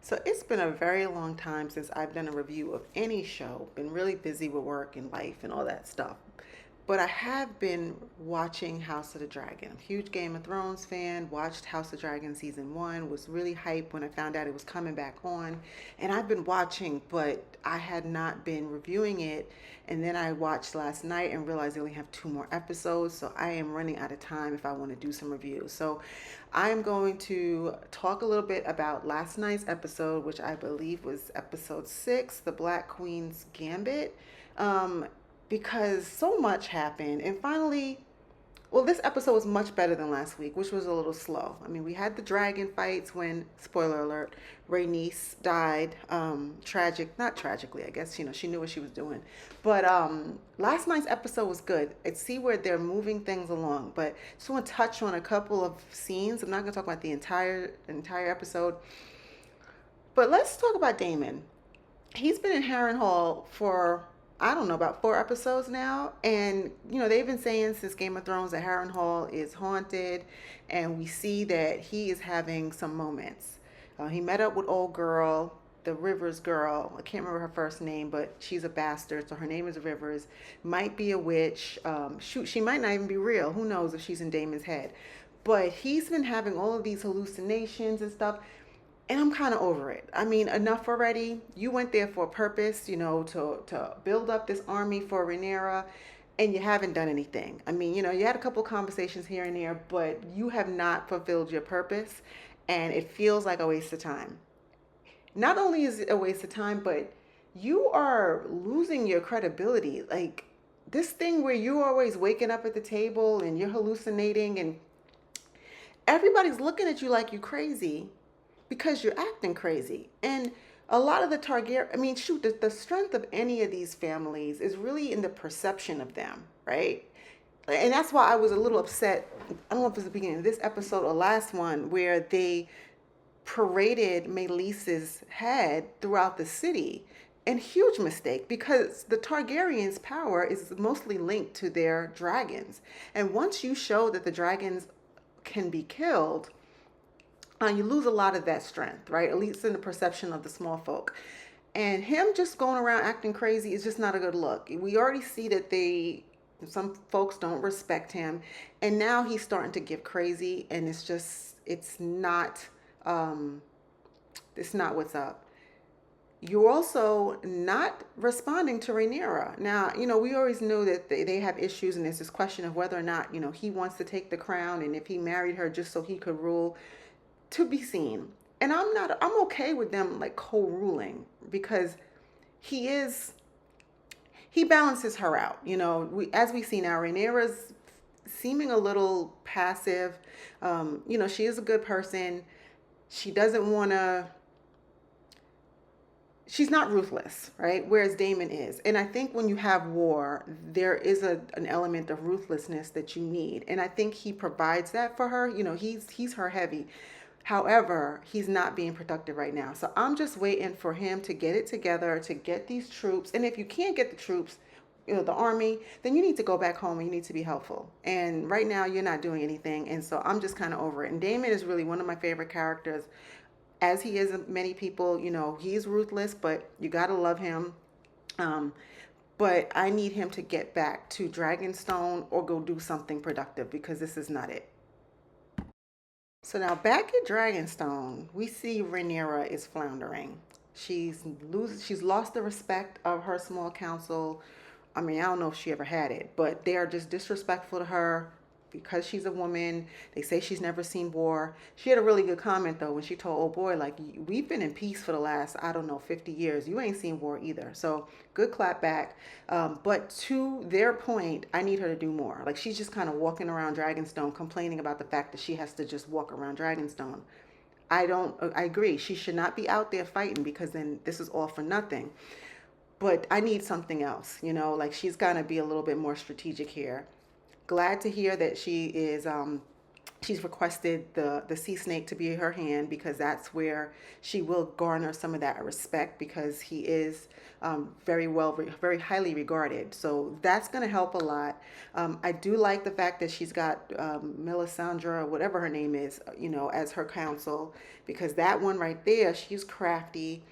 So it's been a very long time since I've done a review of any show. Been really busy with work and life and all that stuff. But I have been watching House of the Dragon. I'm a huge Game of Thrones fan. Watched House of Dragon season one. Was really hyped when I found out it was coming back on. And I've been watching, but I had not been reviewing it. And then I watched last night and realized they only have two more episodes. So I am running out of time if I want to do some reviews. So I'm going to talk a little bit about last night's episode, which I believe was episode six, The Black Queen's Gambit. Um, because so much happened. And finally, well, this episode was much better than last week, which was a little slow. I mean, we had the dragon fights when, spoiler alert, Rhaenys died. Not tragically, I guess. She knew what she was doing. But last night's episode was good. I see where they're moving things along. But just want to touch on a couple of scenes. I'm not going to talk about the entire episode. But let's talk about Daemon. He's been in Harren Hall for I don't know about four episodes now, and they've been saying since Game of Thrones that Harren Hall is haunted, and we see that he is having some moments. He met up with old girl, the Rivers girl. I can't remember her first name, but she's a bastard, so her name is Rivers. Might be a witch. Shoot, she might not even be real. Who knows if she's in Damon's head? But he's been having all of these hallucinations and stuff, and I'm kind of over it. I mean, enough already. You went there for a purpose, to build up this army for Rhaenyra, and you haven't done anything. I mean, you had a couple conversations here and there, but you have not fulfilled your purpose, and it feels like a waste of time. Not only is it a waste of time, but you are losing your credibility. Like this thing where you're always waking up at the table and you're hallucinating, and everybody's looking at you like you're crazy because you're acting crazy. And a lot of the Targaryen, I mean, shoot, the strength of any of these families is really in the perception of them, right? And that's why I was a little upset. I don't know if it was the beginning of this episode or last one where they paraded Melis's head throughout the city. And huge mistake because the Targaryens' power is mostly linked to their dragons. And once you show that the dragons can be killed, you lose a lot of that strength, right? At least in the perception of the small folk. And him just going around acting crazy is just not a good look. We already see that some folks don't respect him, and now he's starting to give crazy, and um, it's not what's up. You're also not responding to Rhaenyra. Now, we always knew that they have issues, and there's this question of whether or not, he wants to take the crown, and if he married her just so he could rule, to be seen. And I'm okay with them like co-ruling because he balances her out. As we see now, Rhaenyra's seeming a little passive. She is a good person. She doesn't want to, she's not ruthless, right? Whereas Daemon is. And I think when you have war, there is an element of ruthlessness that you need. And I think he provides that for her. He's her heavy. However, he's not being productive right now. So I'm just waiting for him to get it together, to get these troops. And if you can't get the troops, the army, then you need to go back home and you need to be helpful. And right now you're not doing anything. And so I'm just kind of over it. And Daemon is really one of my favorite characters. As he is many people, he's ruthless, but you got to love him. But I need him to get back to Dragonstone or go do something productive because this is not it. So now back at Dragonstone, we see Rhaenyra is floundering. She's lost the respect of her small council. I mean, I don't know if she ever had it, but they are just disrespectful to her because she's a woman. They say she's never seen war. She had a really good comment though when she told old boy, like, we've been in peace for the last, I don't know, 50 years. You ain't seen war either. So good clap back. But to their point, I need her to do more. Like she's just kind of walking around Dragonstone complaining about the fact that she has to just walk around Dragonstone. I agree. She should not be out there fighting because then this is all for nothing. But I need something else, like she's got to be a little bit more strategic here. Glad to hear that she is She's requested the sea snake to be her hand because that's where she will garner some of that respect because he is very highly regarded. So that's going to help a lot. I do like the fact that she's got Melisandre, whatever her name is, as her counsel, because that one right there, she's crafty.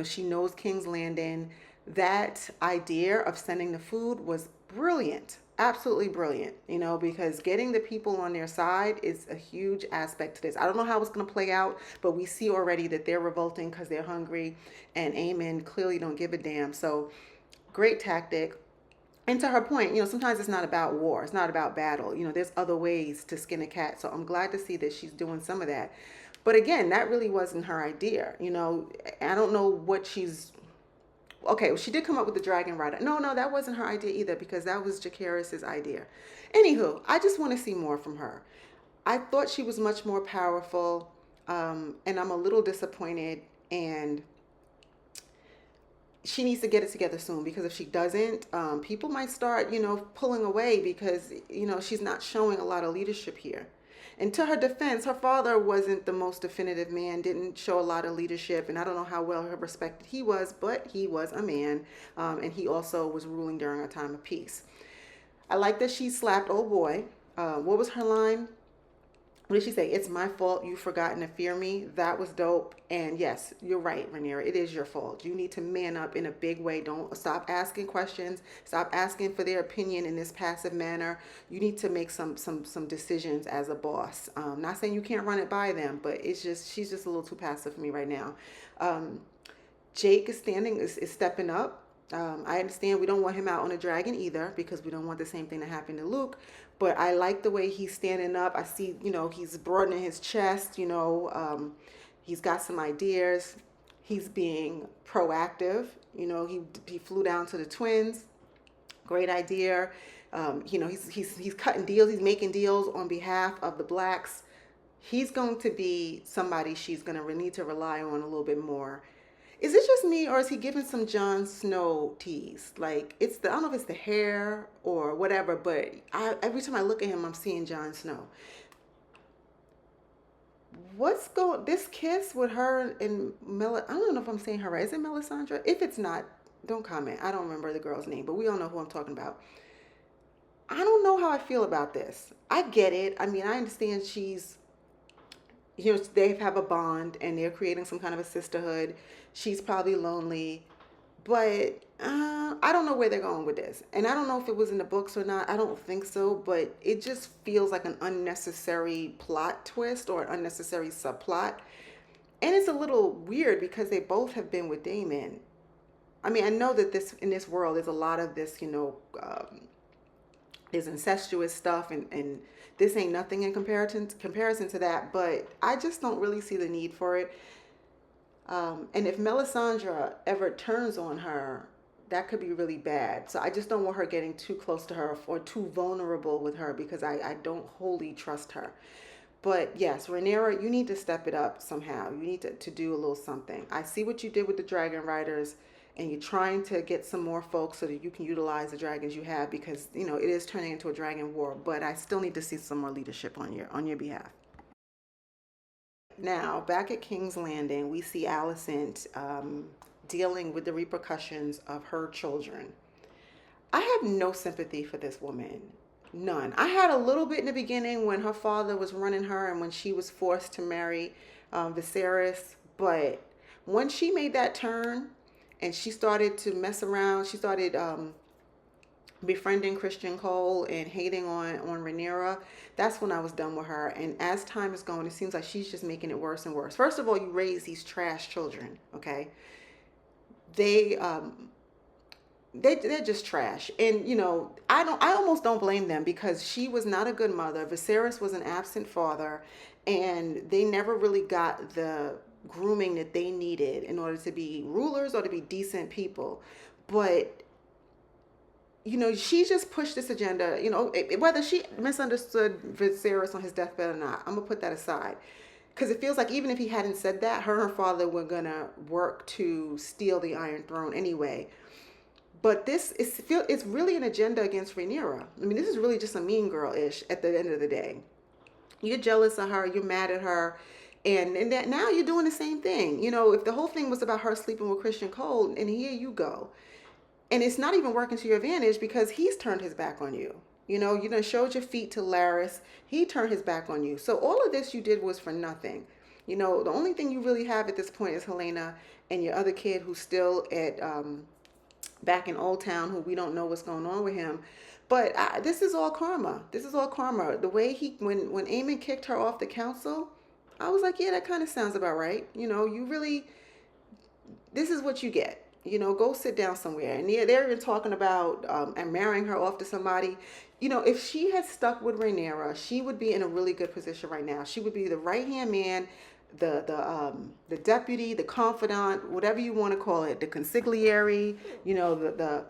She knows King's Landing. That idea of sending the food was brilliant, absolutely brilliant, because getting the people on their side is a huge aspect to this. I don't know how it's going to play out, but we see already that they're revolting because they're hungry, and Aemond clearly don't give a damn. So great tactic. And to her point, sometimes it's not about war, it's not about battle. There's other ways to skin a cat. So I'm glad to see that she's doing some of that. But again, that really wasn't her idea. I don't know what she's okay, well, she did come up with the dragon rider. No, that wasn't her idea either because that was Jacaerys's idea. Anywho, I just want to see more from her. I thought she was much more powerful, and I'm a little disappointed. And she needs to get it together soon because if she doesn't, people might start, pulling away because, she's not showing a lot of leadership here. And to her defense, her father wasn't the most definitive man, didn't show a lot of leadership, and I don't know how well respected he was, but he was a man, and he also was ruling during a time of peace. I like that she slapped old boy. What was her line? What did she say? It's my fault you've forgotten to fear me. That was dope. And yes, you're right, Rhaenyra. It is your fault. You need to man up in a big way. Don't stop asking questions. Stop asking for their opinion in this passive manner. You need to make some decisions as a boss. Not saying you can't run it by them, but she's just a little too passive for me right now. Jake is stepping up. I understand we don't want him out on a dragon either because we don't want the same thing to happen to Luke. But I like the way he's standing up. I see, he's broadening his chest. He's got some ideas. He's being proactive. He flew down to the twins. Great idea. He's cutting deals. He's making deals on behalf of the blacks. He's going to be somebody she's going to need to rely on a little bit more. Is it just me or is he giving some Jon Snow tease? Like I don't know if it's the hair or whatever, but every time I look at him, I'm seeing Jon Snow. This kiss with her and I don't know if I'm saying her right. Is it Melisandre? If it's not, don't comment. I don't remember the girl's name, but we all know who I'm talking about. I don't know how I feel about this. I get it. I mean, I understand they have a bond and they're creating some kind of a sisterhood. She's probably lonely, but I don't know where they're going with this. And I don't know if it was in the books or not. I don't think so, but it just feels like an unnecessary plot twist or an unnecessary subplot. And it's a little weird because they both have been with Daemon. I mean, I know that in this world, there's a lot of this, there's incestuous stuff and this ain't nothing in comparison to that, but I just don't really see the need for it. And if Melisandre ever turns on her, that could be really bad. So I just don't want her getting too close to her or too vulnerable with her because I don't wholly trust her. But yes, Rhaenyra, you need to step it up somehow. You need to do a little something. I see what you did with the Dragon Riders, and you're trying to get some more folks so that you can utilize the dragons you have because, it is turning into a dragon war. But I still need to see some more leadership on your behalf. Now, back at King's Landing, we see Alicent dealing with the repercussions of her children. I have no sympathy for this woman. None. I had a little bit in the beginning when her father was running her and when she was forced to marry Viserys. But when she made that turn and she started to mess around, she started befriending Christian Cole and hating on Rhaenyra, that's when I was done with her. And as time is going, it seems like she's just making it worse and worse. First of all, you raise these trash children, okay? They're just trash. And I almost don't blame them because she was not a good mother. Viserys was an absent father, and they never really got the grooming that they needed in order to be rulers or to be decent people. But she just pushed this agenda, whether she misunderstood Viserys on his deathbed or not, I'm going to put that aside. Because it feels like even if he hadn't said that, her and her father were going to work to steal the Iron Throne anyway. But it's really an agenda against Rhaenyra. I mean, this is really just a mean girl-ish at the end of the day. You're jealous of her, you're mad at her, and that now you're doing the same thing. If the whole thing was about her sleeping with Christian Cole, and here you go. And it's not even working to your advantage because he's turned his back on you. You done showed your feet to Laris. He turned his back on you. So all of this you did was for nothing. The only thing you really have at this point is Helena and your other kid who's still at back in Old Town, who we don't know what's going on with him. But this is all karma. This is all karma. The way when Aemond kicked her off the council, I was like, yeah, that kind of sounds about right. You really, this is what you get. Go sit down somewhere. And yeah, they're even talking about and marrying her off to somebody. If she had stuck with Rhaenyra, she would be in a really good position right now. She would be the right hand man, the deputy, the confidant, whatever you want to call it, the consigliere.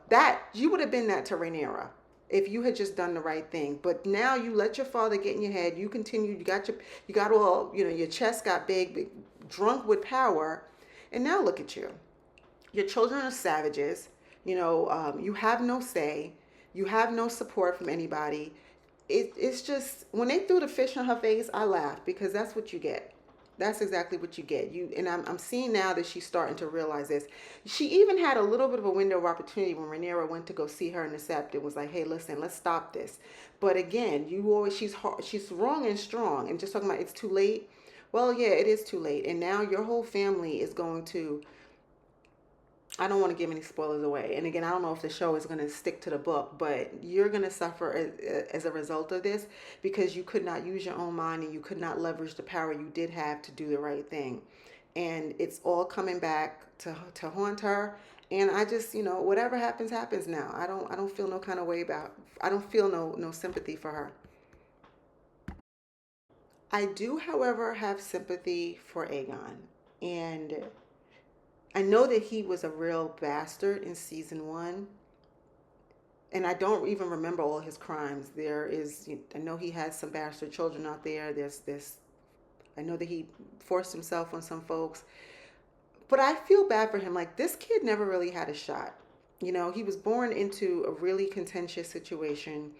That you would have been that to Rhaenyra if you had just done the right thing. But now you let your father get in your head. You continue. You got all. Your chest got big, drunk with power, and now look at you. Your children are savages. You have no say. You have no support from anybody. It's just, when they threw the fish in her face, I laughed because that's what you get. That's exactly what you get. And I'm seeing now that she's starting to realize this. She even had a little bit of a window of opportunity when Rhaenyra went to go see her in the Sept and was like, "Hey, listen, let's stop this." But again, she's wrong and strong, and just talking about it's too late. Well, yeah, it is too late, and now your whole family is going to. I don't want to give any spoilers away. And again, I don't know if the show is going to stick to the book, but you're going to suffer as a result of this because you could not use your own mind and you could not leverage the power you did have to do the right thing. And it's all coming back to haunt her. And I just, whatever happens, happens now. I don't feel no kind of way I don't feel no sympathy for her. I do, however, have sympathy for Aegon. And I know that he was a real bastard in season one, and I don't even remember all his crimes. I know he had some bastard children out there. There's this, I know that he forced himself on some folks, but I feel bad for him. Like, this kid never really had a shot. He was born into a really contentious situation.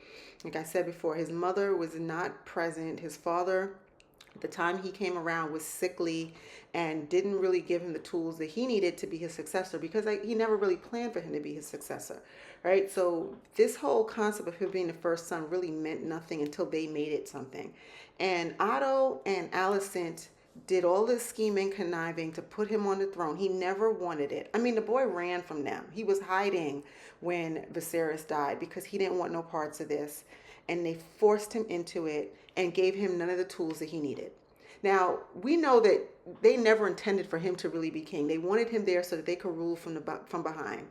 Like I said before, his mother was not present. His father, at the time he came around, was sickly and didn't really give him the tools that he needed to be his successor because he never really planned for him to be his successor, right? So this whole concept of him being the first son really meant nothing until they made it something. And Otto and Alicent did all this scheming, conniving to put him on the throne. He never wanted it. I mean, the boy ran from them. He was hiding when Viserys died because he didn't want no parts of this. And they forced him into it and gave him none of the tools that he needed. Now, we know that they never intended for him to really be king. They wanted him there so that they could rule from behind.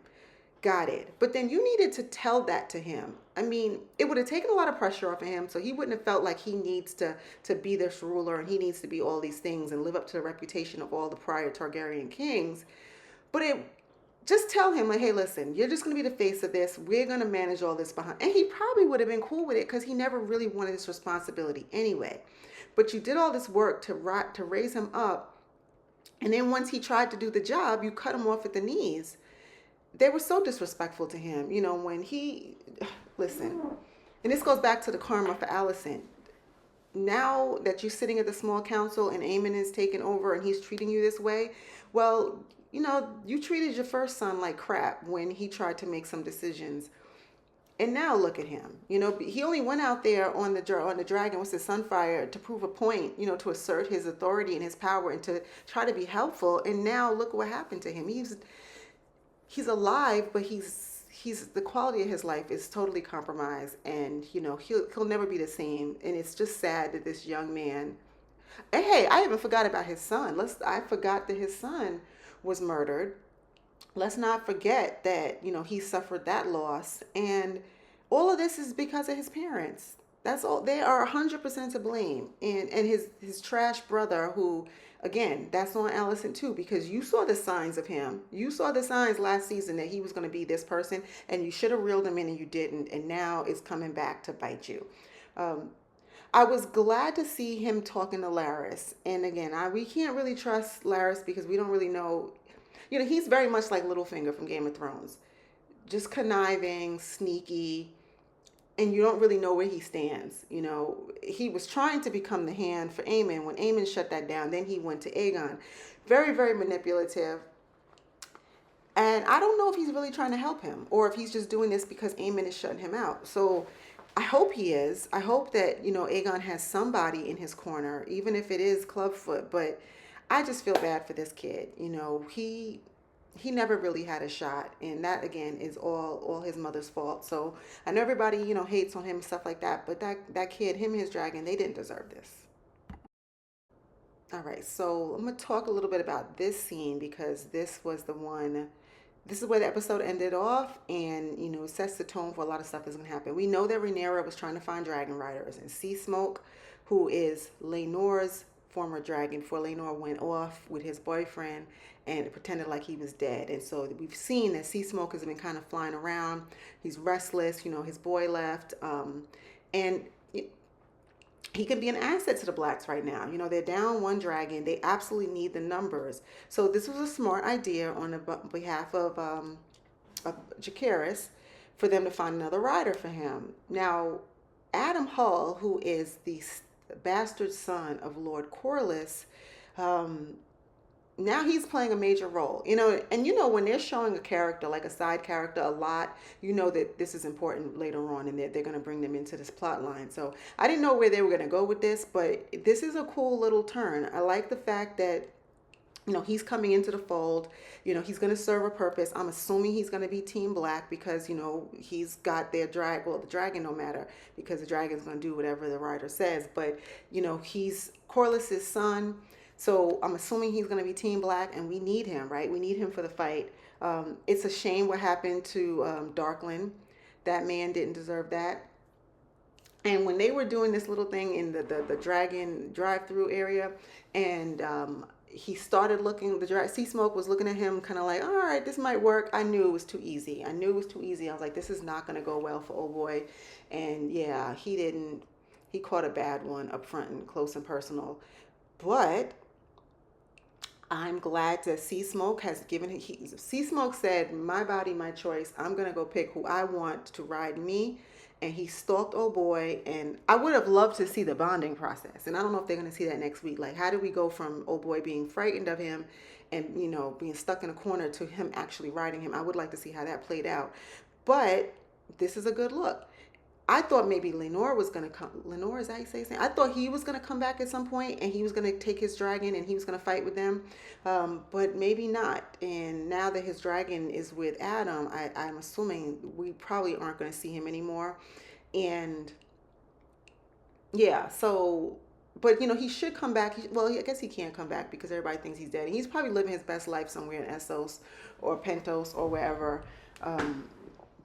Got it. But then you needed to tell that to him. I mean, it would have taken a lot of pressure off of him, so he wouldn't have felt like he needs to be this ruler and he needs to be all these things and live up to the reputation of all the prior Targaryen kings. But just tell him, like, hey, listen, you're just going to be the face of this. We're going to manage all this behind. And he probably would have been cool with it because he never really wanted this responsibility anyway. But you did all this work to raise him up. And then once he tried to do the job, you cut him off at the knees. They were so disrespectful to him. When listen, and this goes back to the karma for Alicent. Now that you're sitting at the small council and Aemond is taking over and he's treating you this way, well, you treated your first son like crap when he tried to make some decisions. And now look at him. He only went out there on the dragon with the Sunfire to prove a point, to assert his authority and his power and to try to be helpful. And now look what happened to him. He's alive, but he's the quality of his life is totally compromised, and he'll never be the same. And it's just sad that this young man. And hey, I even forgot about his son. I forgot that his son was murdered. Let's not forget that he suffered that loss, and all of this is because of his parents. That's all. They are 100% to blame, and his trash brother, who, again, that's on Alicent too, because you saw the signs of him. You saw the signs last season that he was going to be this person, and you should have reeled him in, and you didn't, and now it's coming back to bite you. I was glad to see him talking to Larys, and again, we can't really trust Larys because we don't really know. He's very much like Littlefinger from Game of Thrones, just conniving, sneaky. and you don't really know where he stands. He was trying to become the hand for Aemond. When Aemond shut that down, then he went to Aegon. Very, very manipulative. And I don't know if he's really trying to help him or if he's just doing this because Aemond is shutting him out. So I hope he is. I hope that, Aegon has somebody in his corner, even if it is Clubfoot. But I just feel bad for this kid. He never really had a shot, and that again is all his mother's fault. So I know everybody hates on him and stuff like that, but that kid, him and his dragon, they didn't deserve this. All right, so I'm gonna talk a little bit about this scene because this was the one. This is where the episode ended off, and it sets the tone for a lot of stuff that's gonna happen. We know that Rhaenyra was trying to find dragon riders, and Seasmoke, who is Laenor's former dragon, before Laenor went off with his boyfriend and pretended like he was dead. And so we've seen that Seasmoke has been kind of flying around. He's restless. His boy left, and he can be an asset to the Blacks right now. They're down one dragon. They absolutely need the numbers. So this was a smart idea on the behalf of Jacaerys for them to find another rider for him. Now, Harren Hall, who is the bastard son of Lord Corlys, now he's playing a major role. And when they're showing a character, like a side character, a lot, that this is important later on, and they're going to bring them into this plot line. So I didn't know where they were going to go with this, but this is a cool little turn. I like the fact that he's coming into the fold. He's going to serve a purpose. I'm assuming he's going to be Team Black because, he's got their the dragon no matter, because the dragon's going to do whatever the writer says. But, he's Corlys' son. So I'm assuming he's going to be Team Black, and we need him, right? We need him for the fight. It's a shame what happened to Darkland. That man didn't deserve that. And when they were doing this little thing in the dragon drive-through area, and he started looking, Seasmoke was looking at him kind of like, all right, this might work. I knew it was too easy. I was like, this is not going to go well for old boy. And yeah, he caught a bad one up front and close and personal. But I'm glad that Seasmoke has Seasmoke said, my body, my choice. I'm going to go pick who I want to ride me. And he stalked old boy, and I would have loved to see the bonding process. And I don't know if they're going to see that next week. Like, how do we go from old boy being frightened of him and, being stuck in a corner to him actually riding him? I would like to see how that played out. But this is a good look. I thought maybe Laenor was going to come. Laenor, is that how you say his name? I thought he was going to come back at some point, and he was going to take his dragon, and he was going to fight with them. But maybe not. And now that his dragon is with Adam, I'm assuming we probably aren't going to see him anymore. And yeah, so, but he should come back. I guess he can't come back because everybody thinks he's dead. And he's probably living his best life somewhere in Essos or Pentos or wherever.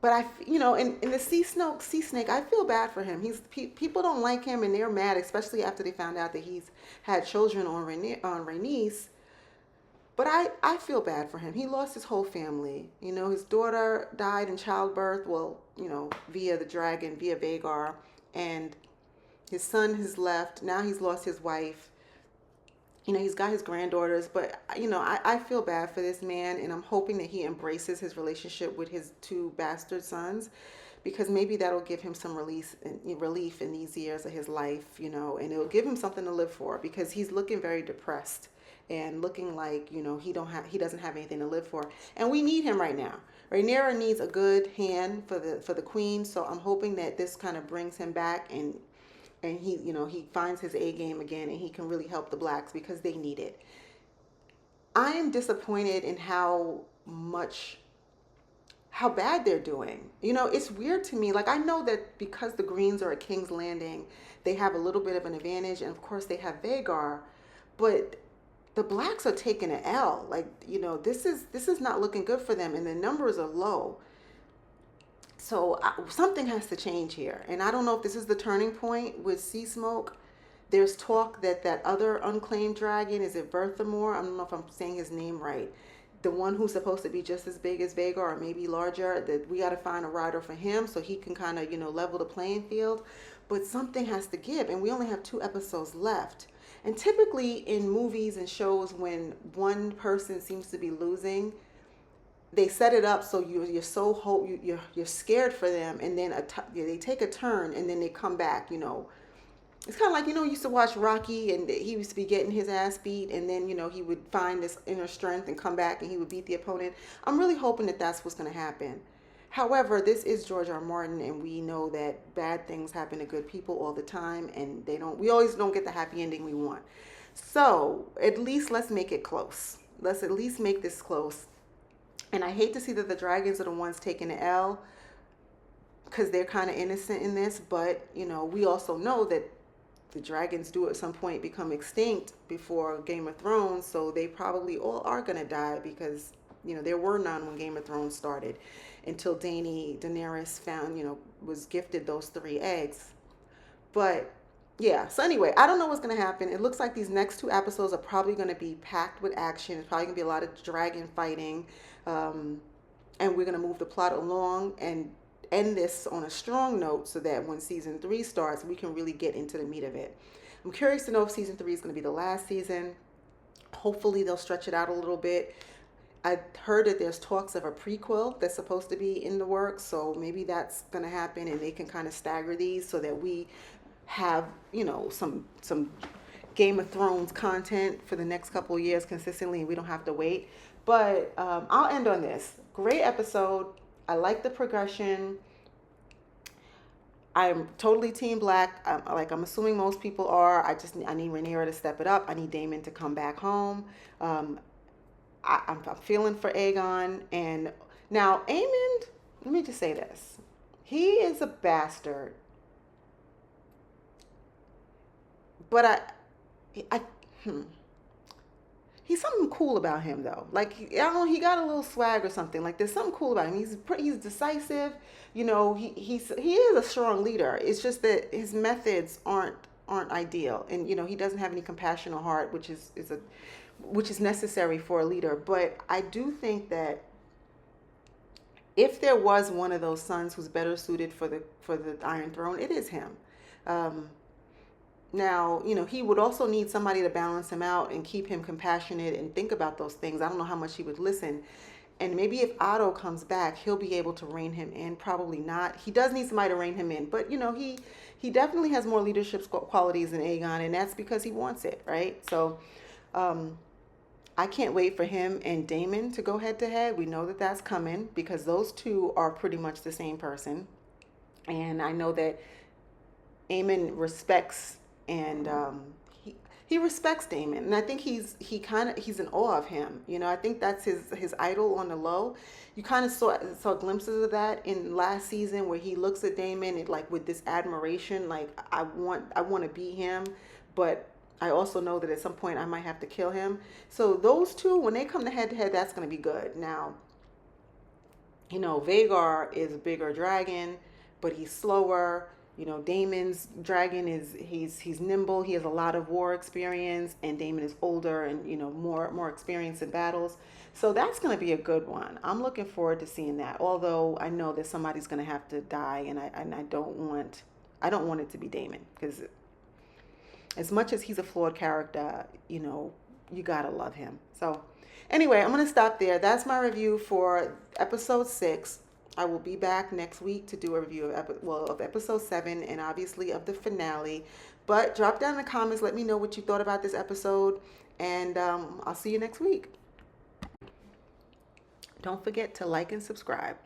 But in the sea snake, I feel bad for him. People don't like him, and they're mad, especially after they found out that he's had children on Rhaenys. But I feel bad for him. He lost his whole family. His daughter died in childbirth. Well, via the dragon, via Vhagar, and his son has left. Now he's lost his wife. He's got his granddaughters, but, I feel bad for this man, and I'm hoping that he embraces his relationship with his two bastard sons, because maybe that'll give him some relief in these years of his life, and it'll give him something to live for, because he's looking very depressed and looking like, he doesn't have anything to live for. And we need him right now. Rhaenyra needs a good hand for the queen, so I'm hoping that this kind of brings him back, and he finds his A game again, and he can really help the Blacks because they need it. I am disappointed in how bad they're doing. It's weird to me. Like, I know that because the Greens are at King's Landing, they have a little bit of an advantage, and of course they have Vhagar, but the Blacks are taking an L. Like, this is not looking good for them, and the numbers are low. So something has to change here. And I don't know if this is the turning point with Seasmoke. There's talk that other unclaimed dragon, is it Berthamore? I don't know if I'm saying his name right. The one who's supposed to be just as big as Vhagar or maybe larger, that we got to find a rider for him so he can kind of, level the playing field. But something has to give. And we only have 2 episodes left. And typically in movies and shows, when one person seems to be losing, they set it up so you're so hope you're scared for them, and then they take a turn and then they come back. It's kind of like, you used to watch Rocky, and he used to be getting his ass beat, and then he would find this inner strength and come back and he would beat the opponent. I'm really hoping that that's what's going to happen. However, this is George R. R. Martin, and we know that bad things happen to good people all the time, and we always don't get the happy ending we want. So at least let's make it close. Let's at least make this close. And I hate to see that the dragons are the ones taking the L, because they're kind of innocent in this. But we also know that the dragons do at some point become extinct before Game of Thrones, so they probably all are going to die, because there were none when Game of Thrones started, until Daenerys was gifted those 3 eggs. But yeah, so anyway, I don't know what's going to happen. It looks like these next 2 episodes are probably going to be packed with action. It's probably going to be a lot of dragon fighting, and we're going to move the plot along and end this on a strong note, so that when season 3 starts, we can really get into the meat of it. I'm curious to know if season 3 is going to be the last season. Hopefully they'll stretch it out a little bit. I heard that there's talks of a prequel that's supposed to be in the works, so maybe that's going to happen, and they can kind of stagger these so that we have some Game of Thrones content for the next couple of years consistently, and we don't have to wait. But I'll end on this. Great episode. I like the progression. I'm totally team Black. I'm assuming most people are. I need Rhaenyra to step it up. I need Daemon to come back home. I'm feeling for Aegon. And now Aemond, let me just say this. He is a bastard. But he's something cool about him, though. Like, I don't know, he got a little swag or something. Like, there's something cool about him. He's decisive. He is a strong leader. It's just that his methods aren't ideal, and he doesn't have any compassion or heart, which is necessary for a leader. But I do think that if there was one of those sons who's better suited for the Iron Throne, it is him. Now, he would also need somebody to balance him out and keep him compassionate and think about those things. I don't know how much he would listen. And maybe if Otto comes back, he'll be able to rein him in. Probably not. He does need somebody to rein him in. But, he definitely has more leadership qualities than Aegon, and that's because he wants it, right? So I can't wait for him and Daemon to go head to head. We know that that's coming, because those two are pretty much the same person. And I know that Aemond respects and he respects Daemon, and I think he's in awe of him. I think that's his idol on the low. You kind of saw glimpses of that in last season, where he looks at Daemon and, like, with this admiration, like, I want to be him, but I also know that at some point I might have to kill him. So those two, when they come to head, that's going to be good. Now, Vhagar is a bigger dragon, but he's slower. Daemon's dragon he's nimble. He has a lot of war experience, and Daemon is older and more experienced in battles. So that's going to be a good one. I'm looking forward to seeing that. Although I know that somebody's going to have to die, and I don't want it to be Daemon, because as much as he's a flawed character, you gotta love him. So anyway, I'm gonna stop there. That's my review for episode 6. I will be back next week to do a review of episode 7, and obviously of the finale. But drop down in the comments, let me know what you thought about this episode, and I'll see you next week. Don't forget to like and subscribe.